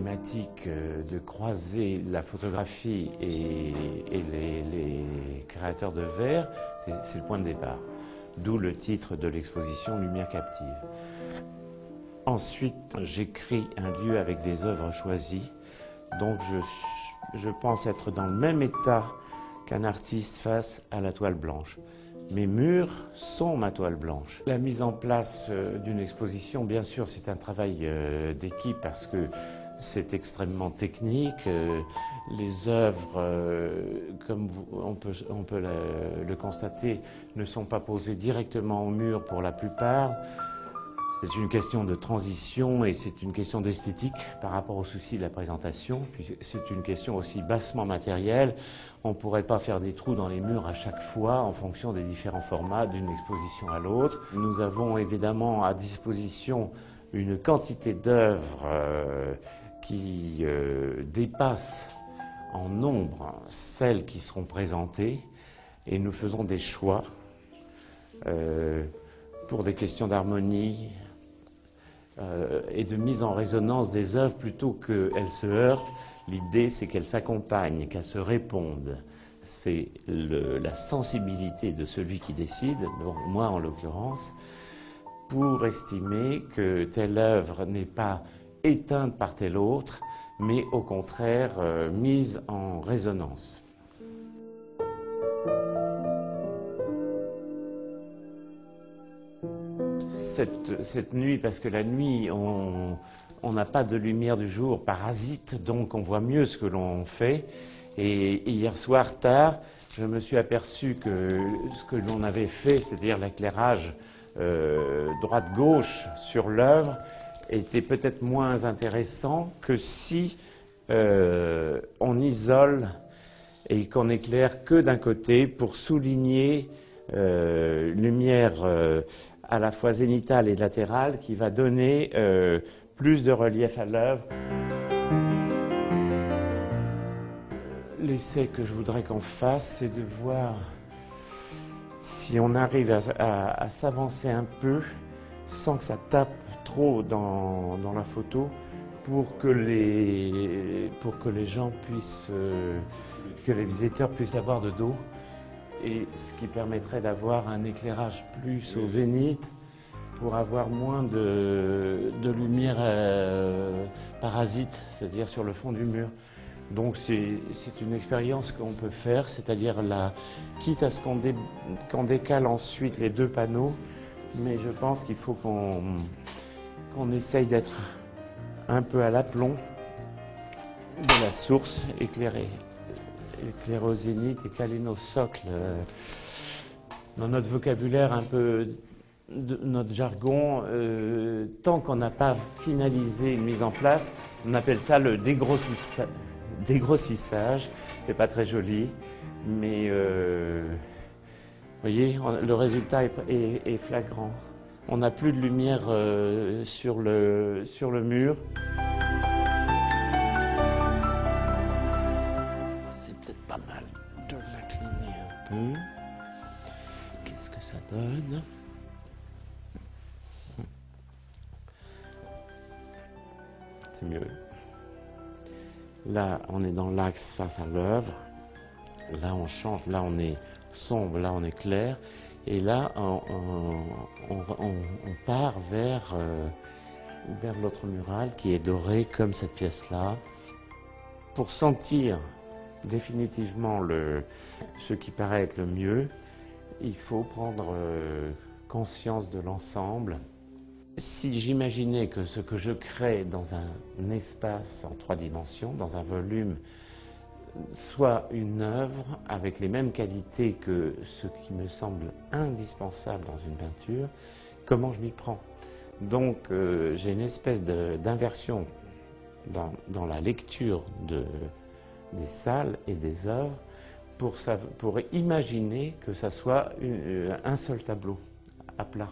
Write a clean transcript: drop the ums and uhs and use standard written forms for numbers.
problématique de croiser la photographie et les créateurs de verre, c'est le point de départ. D'où le titre de l'exposition Lumière captive. Ensuite, j'écris un lieu avec des œuvres choisies, donc je pense être dans le même état qu'un artiste face à la toile blanche. Mes murs sont ma toile blanche. La mise en place d'une exposition, bien sûr, c'est un travail d'équipe parce que c'est extrêmement technique. Les œuvres, comme on peut le constater, ne sont pas posées directement au mur pour la plupart. C'est une question de transition et c'est une question d'esthétique par rapport au souci de la présentation. Puis c'est une question aussi bassement matérielle. On ne pourrait pas faire des trous dans les murs à chaque fois en fonction des différents formats d'une exposition à l'autre. Nous avons évidemment à disposition une quantité d'œuvres qui dépassent en nombre celles qui seront présentées et nous faisons des choix pour des questions d'harmonie et de mise en résonance des œuvres plutôt qu'elles se heurtent. L'idée, c'est qu'elles s'accompagnent, qu'elles se répondent. C'est la sensibilité de celui qui décide, donc moi en l'occurrence, pour estimer que telle œuvre n'est pas éteinte par telle autre, mais au contraire mise en résonance. Cette nuit, parce que la nuit, on n'a pas de lumière du jour parasite, donc on voit mieux ce que l'on fait. Et hier soir, tard, je me suis aperçu que ce que l'on avait fait, c'est-à-dire l'éclairage droite-gauche sur l'œuvre, était peut-être moins intéressant que si on isole et qu'on éclaire que d'un côté pour souligner lumière à la fois zénitale et latérale qui va donner plus de relief à l'œuvre. L'essai que je voudrais qu'on fasse, c'est de voir si on arrive à s'avancer un peu sans que ça tape trop dans la photo pour que les gens puissent, que les visiteurs puissent avoir de dos. Et ce qui permettrait d'avoir un éclairage plus au zénith pour avoir moins de lumière parasite, c'est-à-dire sur le fond du mur. Donc c'est une expérience qu'on peut faire, c'est-à-dire quitte à ce qu'on décale ensuite les deux panneaux, mais je pense qu'il faut qu'on essaye d'être un peu à l'aplomb de la source éclairée au zénith et caler nos socles dans notre vocabulaire un peu, notre jargon, tant qu'on n'a pas finalisé une mise en place, on appelle ça le dégrossissage. C'est pas très joli, mais vous voyez, le résultat est flagrant. On n'a plus de lumière sur le mur. Pas mal de l'incliner un peu. Qu'est-ce que ça donne? C'est mieux. Là, on est dans l'axe face à l'œuvre. Là, on change. Là, on est sombre. Là, on est clair. Et là, on part vers l'autre mural qui est doré comme cette pièce-là. Pour sentir définitivement ce qui paraît être le mieux, il faut prendre conscience de l'ensemble. Si j'imaginais que ce que je crée dans un espace en 3 dimensions, dans un volume, soit une œuvre avec les mêmes qualités que ce qui me semble indispensable dans une peinture, comment je m'y prends? Donc j'ai une espèce d'inversion dans la lecture des salles et des œuvres pour imaginer que ça soit un seul tableau à plat.